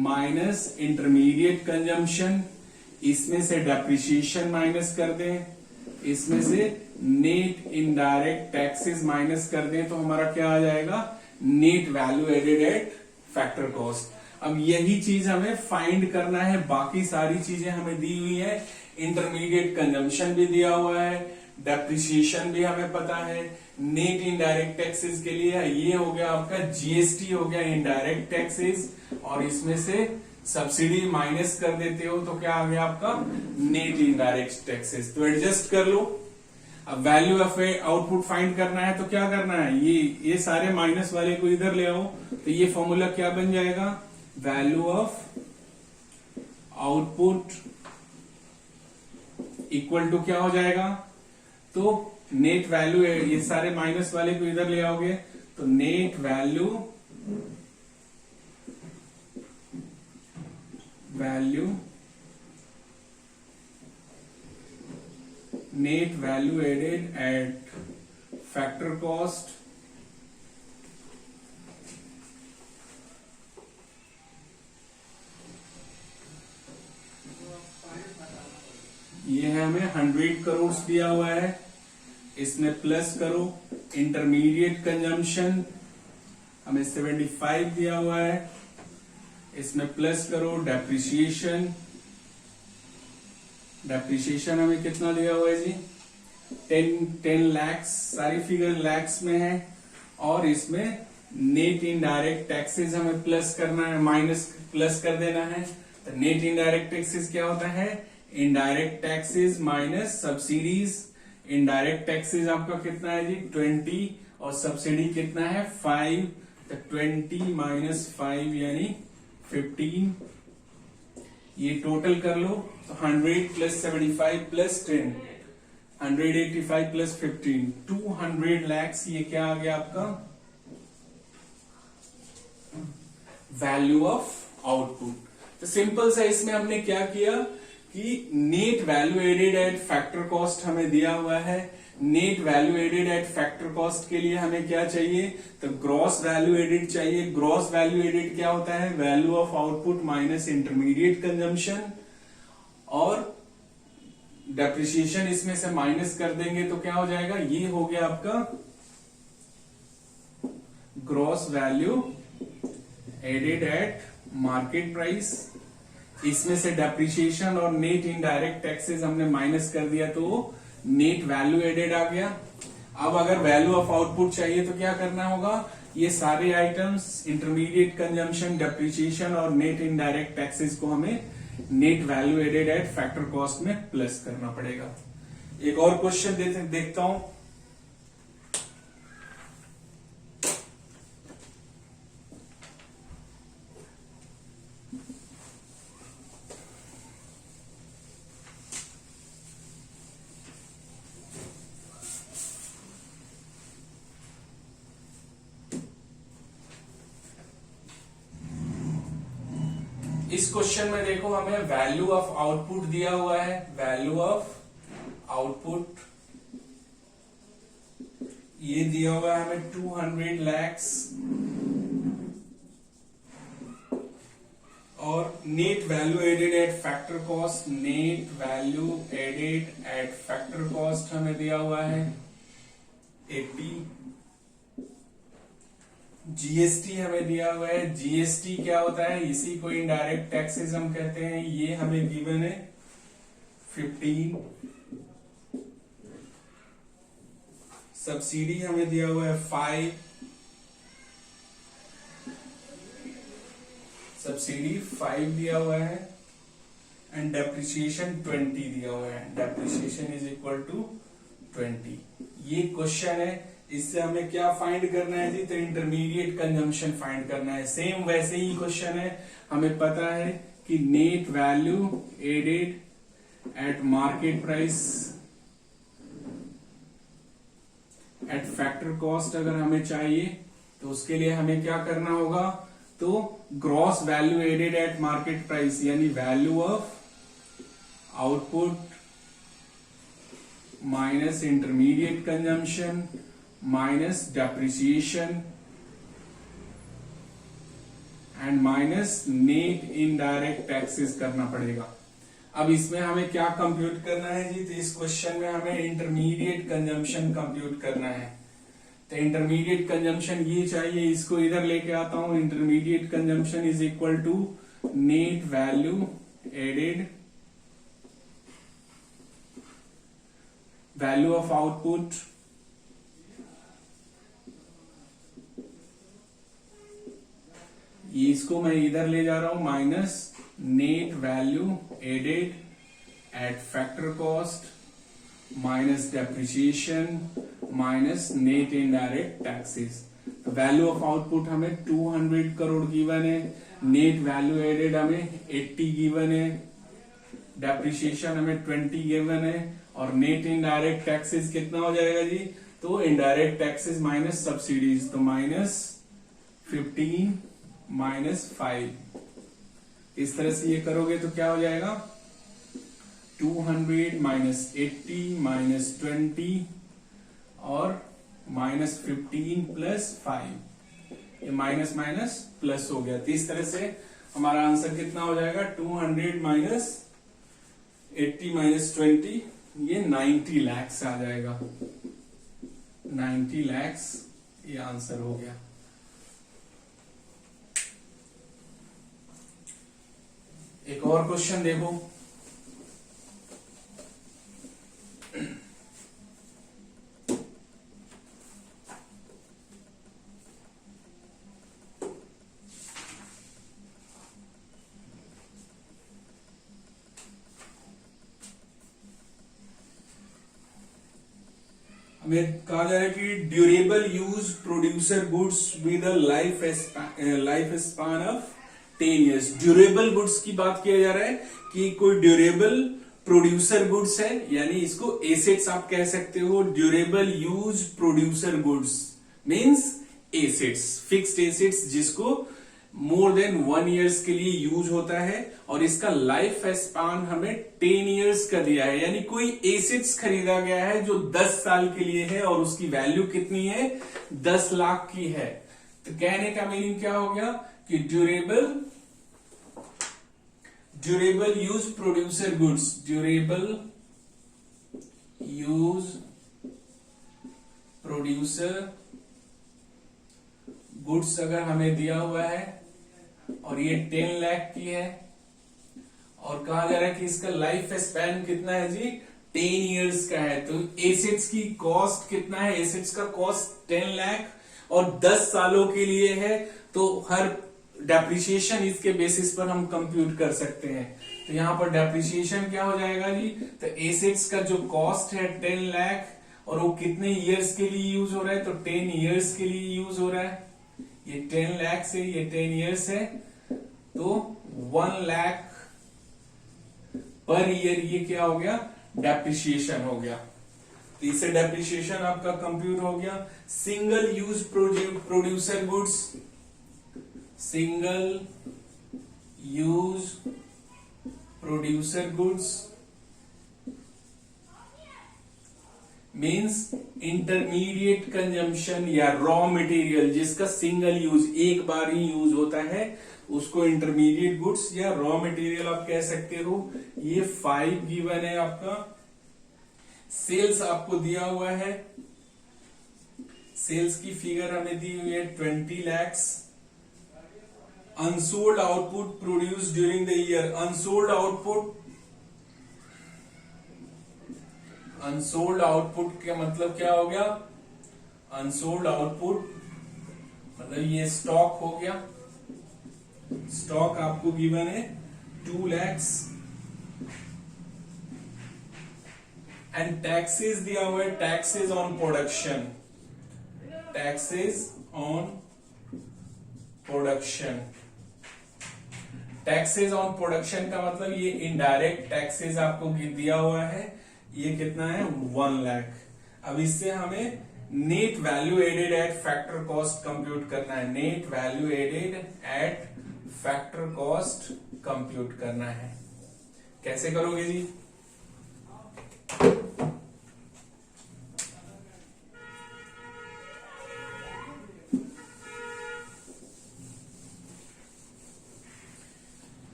minus intermediate consumption, इसमें से डेप्रिसिएशन माइनस कर दें, इसमें से नेट इनडायरेक्ट टैक्सेस माइनस कर दें, तो हमारा क्या आ जाएगा, net value added at factor cost. अब यही चीज हमें फाइंड करना है, बाकी सारी चीजें हमें दी हुई है, इंटरमीडिएट कंजम्पशन भी दिया हुआ है, डेप्रिसिएशन भी हमें पता है, नेट इनडायरेक्ट टैक्सेस के लिए ये हो गया आपका जीएसटी हो गया इनडायरेक्ट टैक्सेस, और इसमें से सब्सिडी माइनस कर देते हो तो क्या आ गया आपका नेट इनडायरेक्ट टैक्सेस। तो एडजस्ट कर लो। अब वैल्यू ऑफ आउटपुट फाइंड करना है तो क्या करना है, ये सारे माइनस वाले को इधर ले आओ, तो ये फॉर्मूला क्या बन जाएगा, value of output equal to क्या हो जाएगा, तो नेट वैल्यू, ये सारे माइनस वाले को इधर ले आओगे तो net value value net value added at factor cost ये है हमें 100 करोड़ दिया हुआ है, इसमें प्लस करो इंटरमीडिएट कंजम्पशन हमें 75 दिया हुआ है, इसमें प्लस करो डेप्रिसिएशन हमें कितना दिया हुआ है जी 10 लाख, सारी फिगर लैक्स में है। और इसमें नेट इनडायरेक्ट टैक्सेस हमें प्लस करना है, माइनस प्लस कर देना है। तो नेट इनडायरेक्ट टैक्सेस क्या होता है, indirect taxes minus subsidies. Indirect taxes आपका कितना है जी 20 और सब्सिडी कितना है 5, तो 20 माइनस 5 यानी 15। ये टोटल कर लो तो 100 प्लस 75 प्लस 10 185 प्लस 15 200 लैक्स। ये क्या आ गया आपका वैल्यू ऑफ आउटपुट। तो सिंपल सा इसमें हमने क्या किया कि net value added at factor cost हमें दिया हुआ है। Net value added at factor cost के लिए हमें क्या चाहिए, तो ग्रॉस वैल्यू एडेड चाहिए। ग्रॉस वैल्यू एडेड क्या होता है, value of output minus intermediate consumption, और डेप्रिसिएशन इसमें से माइनस कर देंगे तो क्या हो जाएगा, ये हो गया आपका gross value added at market price. इसमें से डेप्रिसिएशन और नेट इनडायरेक्ट टैक्सेस हमने माइनस कर दिया तो नेट वैल्यू एडेड आ गया। अब अगर वैल्यू ऑफ आउटपुट चाहिए तो क्या करना होगा, ये सारे आइटम्स इंटरमीडिएट कंजम्पशन, डेप्रिसिएशन और नेट इनडायरेक्ट टैक्सेस को हमें net value added at factor cost में प्लस करना पड़ेगा। एक और क्वेश्चन देखता हूं। इस क्वेश्चन में देखो हमें वैल्यू ऑफ आउटपुट दिया हुआ है। वैल्यू ऑफ आउटपुट ये दिया हुआ है हमें 200 लैक्स, और net value added at factor cost, net value added at factor cost हमें दिया हुआ है 80। जीएसटी हमें दिया हुआ है। जीएसटी क्या होता है, इसी को इनडायरेक्ट टैक्सेस हम कहते हैं। ये हमें गिवन है 15। सब्सिडी हमें दिया हुआ है 5, सब्सिडी 5 दिया हुआ है, एंड डेप्रिसिएशन 20 दिया हुआ है। Depreciation is equal to 20। ये क्वेश्चन है, इससे हमें क्या फाइंड करना है जी, तो इंटरमीडिएट कंजम्पशन फाइंड करना है। सेम वैसे ही क्वेश्चन है, हमें पता है कि net value added at market price at factor cost अगर हमें चाहिए तो उसके लिए हमें क्या करना होगा, तो gross value added at market price यानी value of output minus intermediate consumption minus depreciation and minus net indirect taxes करना पड़ेगा। अब इसमें हमें क्या कंप्यूट करना है जी, तो इस क्वेश्चन में हमें इंटरमीडिएट कंजम्पशन कंप्यूट करना है। तो इंटरमीडिएट कंजम्पशन ये चाहिए, इसको इधर लेके आता हूं। Intermediate consumption is equal to net value added value of output ये इसको मैं इधर ले जा रहा हूं minus net value added at factor cost minus depreciation minus net indirect taxes. तो वैल्यू ऑफ आउटपुट हमें 200 करोड़ गिवन है, नेट वैल्यू एडेड हमें 80 गिवन है, डेप्रिसिएशन हमें 20 गिवन है, और नेट इनडायरेक्ट टैक्सेस कितना हो जाएगा जी, तो इनडायरेक्ट टैक्सेस माइनस सब्सिडीज, तो माइनस 15 माइनस 5 इस तरह से ये करोगे तो क्या हो जाएगा 200 माइनस 80 माइनस 20 और माइनस 15 प्लस 5, ये माइनस माइनस प्लस हो गया। तो इस तरह से हमारा आंसर कितना हो जाएगा 200 माइनस 80 माइनस 20, ये 90 lakhs आ जाएगा। 90 lakhs ये आंसर हो गया। एक और क्वेश्चन देखो, हमें कहा जा रहा है कि durable use producer goods with a life span of 10 years। Durable goods की बात किया जा रहा है कि कोई ड्यूरेबल प्रोड्यूसर गुड्स है, यानी इसको एसेट्स आप कह सकते हो। Durable use producer goods means assets, fixed assets जिसको मोर देन 1 years के लिए यूज होता है, और इसका लाइफ स्पान हमें 10 years का दिया है, यानी कोई एसेट्स खरीदा गया है जो 10 साल के लिए है और उसकी वैल्यू कितनी है 10 लाख की है। तो कहने का मीनिंग क्या हो गया कि durable use producer goods, durable use producer goods अगर हमें दिया हुआ है और ये 10 लाख की है, और कहा जा रहा है कि इसका लाइफ स्पैन कितना है जी 10 years का है, तो एसेट्स की कॉस्ट कितना है, एसेट्स का कॉस्ट 10 लाख और 10 सालों के लिए है, तो हर डेप्रिसिएशन इसके बेसिस पर हम कंप्यूट कर सकते हैं। तो यहां पर डेप्रिसिएशन क्या हो जाएगा जी, तो एसेट्स का जो कॉस्ट है 10 लाख और वो कितने ईयर्स के लिए यूज हो रहा है, तो 10 years के लिए यूज हो रहा है। ये 10 लाख से ये 10 years है, तो 1 लाख पर ईयर ये क्या हो गया डेप्रिसिएशन हो गया। तो इससे डेप्रिसिएशन आपका कंप्यूट हो गया। Single use producer goods, single use producer goods means intermediate consumption या रॉ मटेरियल जिसका सिंगल यूज एक बार ही यूज होता है, उसको इंटरमीडिएट गुड्स या रॉ मटेरियल आप कह सकते हो। ये 5 गिवन है आपका। सेल्स आपको दिया हुआ है, सेल्स की फिगर हमें दी हुई है 20 lakhs। Unsold output produce during the year, unsold output का मतलब क्या हो गया, अनसोल्ड आउटपुट मतलब ये स्टॉक हो गया। स्टॉक आपको गिवन है 2 lakhs एंड टैक्सेस दिया हुआ है, taxes on production, taxes on production. Taxes on production का मतलब ये इनडायरेक्ट टैक्सेस आपको दिया हुआ है, ये कितना है 1 लाख। अब इससे हमें net value added at factor cost compute करना है, net value added at factor cost compute करना है। कैसे करोगे जी,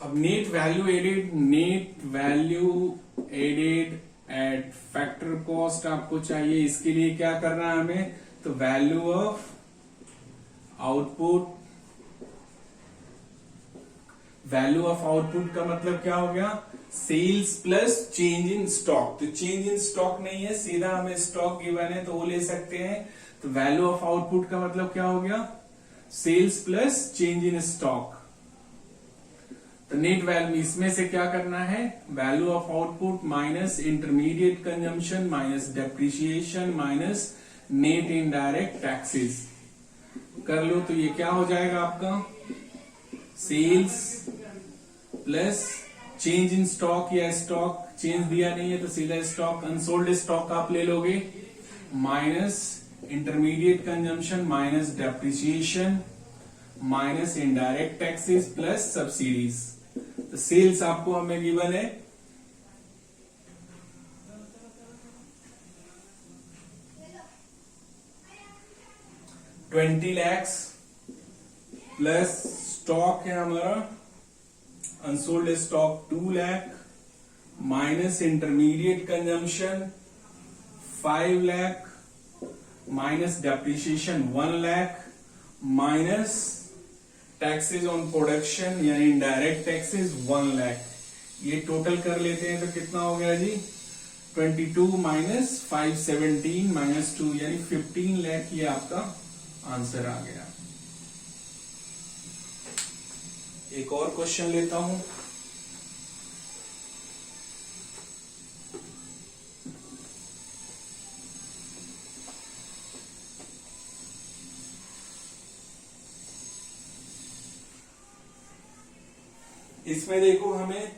अब net value added at factor cost आपको चाहिए। इसके लिए क्या करना है हमें, तो value of output, value of output का मतलब क्या हो गया sales plus change in stock. तो चेंज इन स्टॉक नहीं है, सीधा हमें स्टॉक गिवन है तो वो ले सकते हैं। तो वैल्यू ऑफ आउटपुट का मतलब क्या हो गया sales plus change in stock. तो नेट वैल्यू इसमें से क्या करना है, value of output minus intermediate consumption minus depreciation minus net indirect taxes कर लो। तो ये क्या हो जाएगा आपका sales plus change in stock, या स्टॉक चेंज दिया नहीं है तो सीधा स्टॉक, अनसोल्ड स्टॉक आप ले लोगे, minus intermediate consumption minus depreciation minus indirect taxes plus subsidies. तो सेल्स आपको हमें गिवन है 20 lakhs प्लस स्टॉक है हमारा unsold stock 2 lakh minus intermediate consumption 5 lakh minus depreciation 1 lakh minus taxes on production यानी इनडायरेक्ट टैक्सेस 1 लाख। ये टोटल कर लेते हैं तो कितना हो गया जी 22 माइनस 517 माइनस 2 यानी 15 लाख। ये आपका आंसर आ गया। एक और क्वेश्चन लेता हूं। इसमें देखो हमें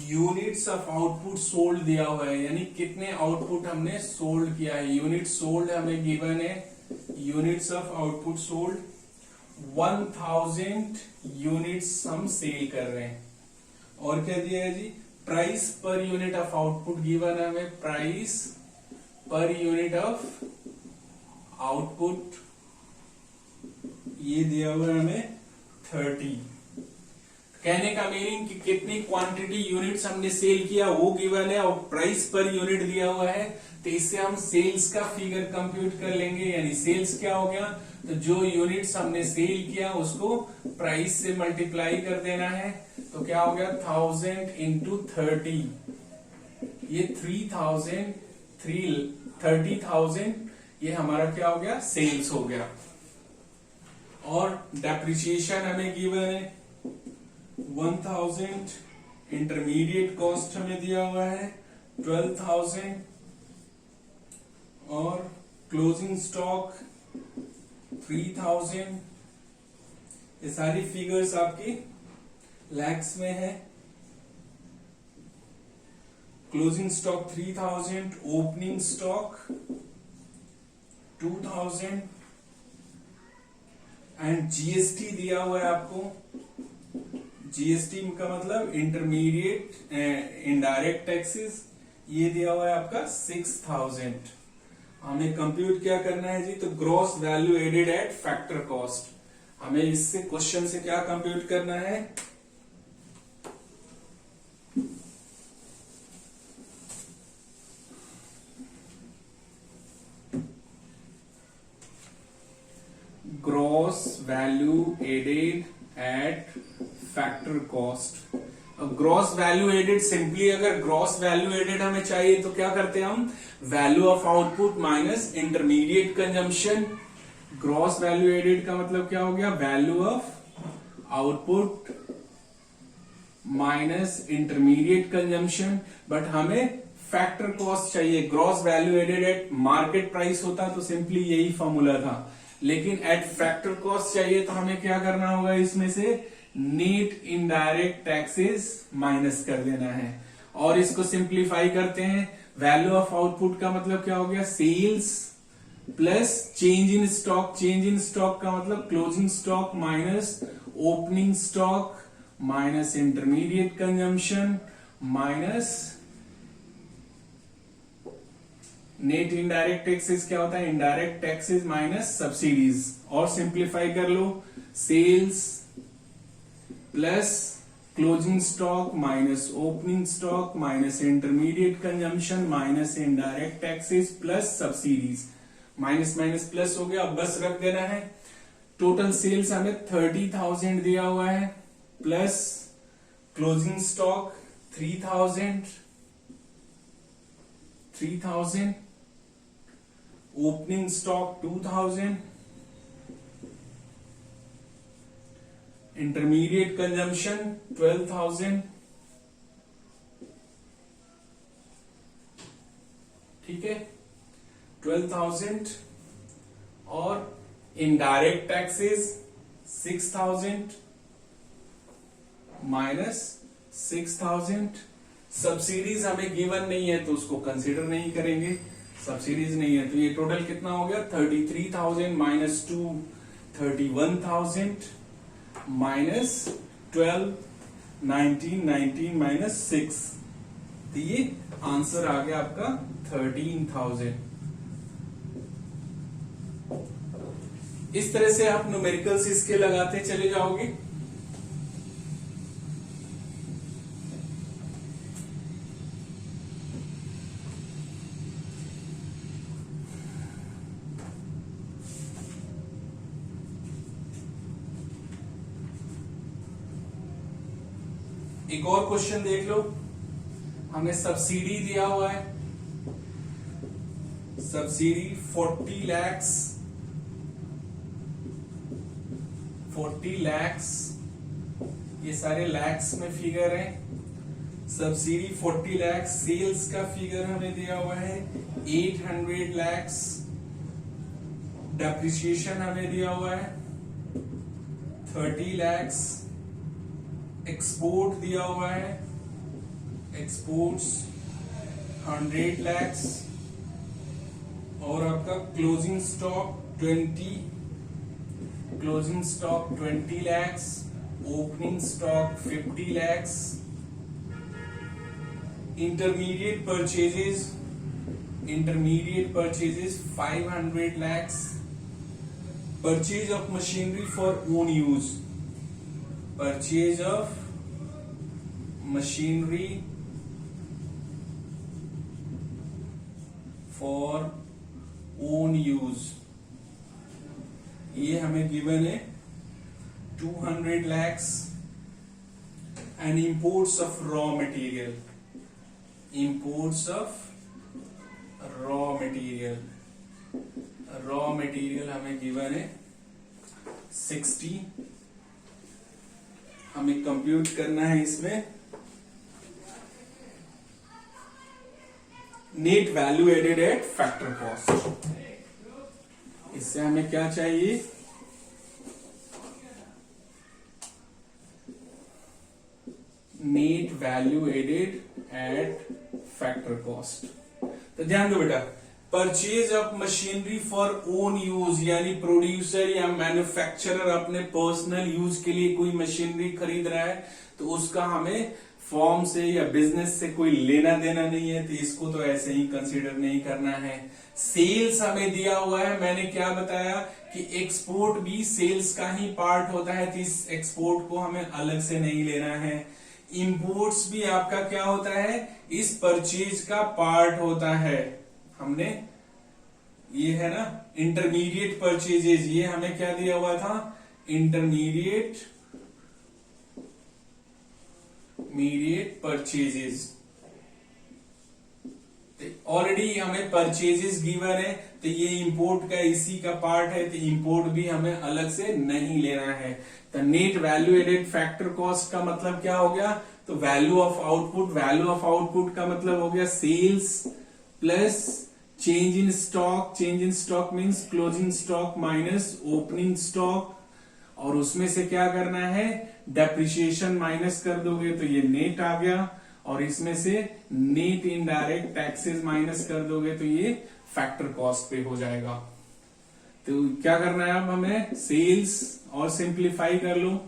यूनिट्स ऑफ आउटपुट सोल्ड दिया हुआ है, यानी कितने आउटपुट हमने सोल्ड किया है। यूनिट सोल्ड हमें गिवन है, units of output sold 1000 units हम सेल कर रहे हैं। और क्या दिया है जी price per unit of output given है हमें, price per unit of output ये दिया हुआ है हमें 30। कहने का मीनिंग कि कितनी क्वांटिटी यूनिट्स हमने सेल किया वो गिवन है और प्राइस पर यूनिट दिया हुआ है, तो इससे हम सेल्स का फिगर कंप्यूट कर लेंगे। यानी सेल्स क्या हो गया, तो जो यूनिट्स हमने सेल किया उसको प्राइस से मल्टीप्लाई कर देना है, तो क्या हो गया 1000 इंटू 30, ये 30,000 ये हमारा क्या हो गया सेल्स हो गया। और डेप्रिसिएशन हमें गिवन है 1000, इंटरमीडिएट कॉस्ट हमें दिया हुआ है 12,000 और क्लोजिंग स्टॉक 3000। ये सारी फिगर्स आपकी लैक्स में है। Closing stock 3000, opening stock 2000 and GST दिया हुआ है आपको। जीएसटी का मतलब इंटरमीडिएट इनडायरेक्ट टैक्सेस, ये दिया हुआ है आपका 6000। हमें कंप्यूट क्या करना है जी, तो gross value added at factor cost. हमें इससे क्वेश्चन से क्या कंप्यूट करना है, gross value added at factor cost. अब ग्रॉस वैल्यू एडेड सिंपली अगर ग्रॉस वैल्यू एडेड हमें चाहिए तो क्या करते हैं हम, value of output minus intermediate consumption. Gross value added का मतलब क्या हो गया, value of output minus intermediate consumption. But हमें फैक्टर कॉस्ट चाहिए। Gross value added at market price होता तो सिंपली यही फॉर्मूला था, लेकिन एट फैक्टर कॉस्ट चाहिए तो हमें क्या करना होगा, इसमें से नेट इनडायरेक्ट टैक्सेस माइनस कर देना है। और इसको सिंप्लीफाई करते हैं, वैल्यू ऑफ आउटपुट का मतलब क्या हो गया, sales plus change in stock. Change in stock का मतलब closing stock minus opening stock minus intermediate consumption minus net indirect taxes क्या होता है, इनडायरेक्ट टैक्सेस माइनस सब्सिडीज। और सिंप्लीफाई कर लो, sales plus closing stock minus opening stock minus intermediate consumption minus indirect taxes plus subsidies. Minus minus plus हो गया, अब बस रख देना है। टोटल सेल्स हमें 30,000 दिया हुआ है plus closing stock 3000, opening stock 2000, intermediate consumption 12,000। ठीक है 12,000 और इनडायरेक्ट टैक्सेस 6,000 माइनस 6,000। सब्सिडीज हमें गिवन नहीं है तो उसको कंसीडर नहीं करेंगे, सब्सिडीज नहीं है। तो ये टोटल कितना हो गया 33,000 माइनस 2 31,000 माइनस 12, 19, 19 माइनस 6, तो ये आंसर आ गया आपका 13,000। इस तरह से आप न्यूमेरिकल्स इसके लगाते चले जाओगे। एक और क्वेश्चन देख लो, हमें सब्सिडी दिया हुआ है, सब्सिडी 40 lakhs, 40 lakhs, ये सारे लैक्स में फिगर है। सब्सिडी 40 lakhs, सेल्स का फिगर हमें दिया हुआ है 800 lakhs, डेप्रिसिएशन हमें दिया हुआ है 30 lakhs, एक्सपोर्ट दिया हुआ है, एक्सपोर्ट्स 100 lakhs, और आपका closing stock 20 lakhs, opening stock 50 lakhs, intermediate purchases 500 lakhs, purchase of machinery for own use, purchase of machinery for own use, ये हमें गिवन है 200 lakhs, and imports of raw material, raw material हमें given है 60, हमें compute करना है इसमें net value added at factor cost. इससे हमें क्या चाहिए, net value added at factor cost. तो ध्यान दो बेटा, purchase of machinery for own use, यानी प्रोड्यूसर या मैन्युफैक्चरर अपने पर्सनल यूज के लिए कोई मशीनरी खरीद रहा है, तो उसका हमें फॉर्म से या बिजनेस से कोई लेना देना नहीं है, तो इसको तो ऐसे ही कंसीडर नहीं करना है। सेल्स हमें दिया हुआ है, मैंने क्या बताया कि एक्सपोर्ट भी सेल्स का ही पार्ट होता है, तो इस एक्सपोर्ट को हमें अलग से नहीं लेना है। इंपोर्ट्स भी आपका क्या होता है, इस परचेज का पार्ट होता है। हमने ये है ना इंटरमीडिएट परचेजेज, ये हमें क्या दिया हुआ था, इंटरमीडिएट परचेजेज। ऑलरेडी हमें परचेजेस गिवन है, तो ये इंपोर्ट का इसी का पार्ट है, तो इंपोर्ट भी हमें अलग से नहीं लेना है। तो net value added factor cost का मतलब क्या हो गया, तो वैल्यू ऑफ आउटपुट का मतलब हो गया sales plus change in stock means closing stock minus opening stock, और उसमें से क्या करना है, डेप्रिसिएशन माइनस कर दोगे तो ये नेट आ गया, और इसमें से नेट इनडायरेक्ट टैक्सेस माइनस कर दोगे तो ये फैक्टर कॉस्ट पे हो जाएगा। तो क्या करना है अब हमें, सेल्स और सिंप्लीफाई कर लो,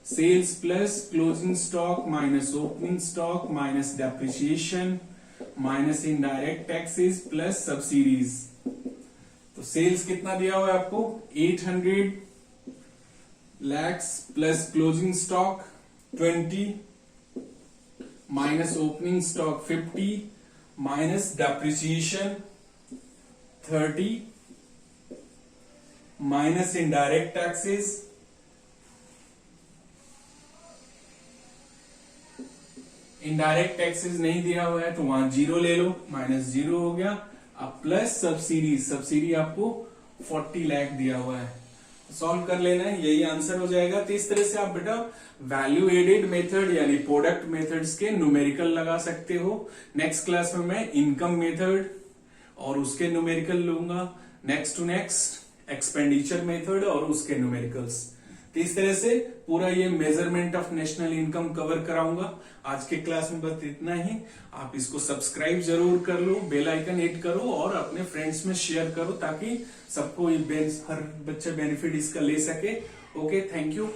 sales plus closing stock minus opening stock minus depreciation minus indirect taxes plus subsidies. तो सेल्स कितना दिया हुआ है आपको, 800 lakhs plus closing stock 20 minus opening stock 50 minus depreciation 30 minus indirect taxes indirect taxes नहीं दिया हुआ है तो वहां 0 ले लो, माइनस 0 हो गया। अब प्लस सब्सिडी आपको 40 लाख दिया हुआ है, सॉल्व कर लेना है, यही आंसर हो जाएगा। तो इस तरह से आप बेटा वैल्यू एडेड मेथड यानी प्रोडक्ट मेथड्स के न्यूमेरिकल लगा सकते हो। नेक्स्ट क्लास में मैं इनकम मेथड और उसके न्यूमेरिकल लूंगा, next to next expenditure method और उसके न्यूमेरिकल्स। तो इस तरह से पूरा ये measurement of national income cover कराऊंगा। आज के क्लास में बस इतना ही। आप इसको सब्सक्राइब जरूर कर लो, बेल आइकन हिट करो और अपने फ्रेंड्स में शेयर करो ताकि सबको हर बच्चा बेनिफिट इसका ले सके। Okay, thank you.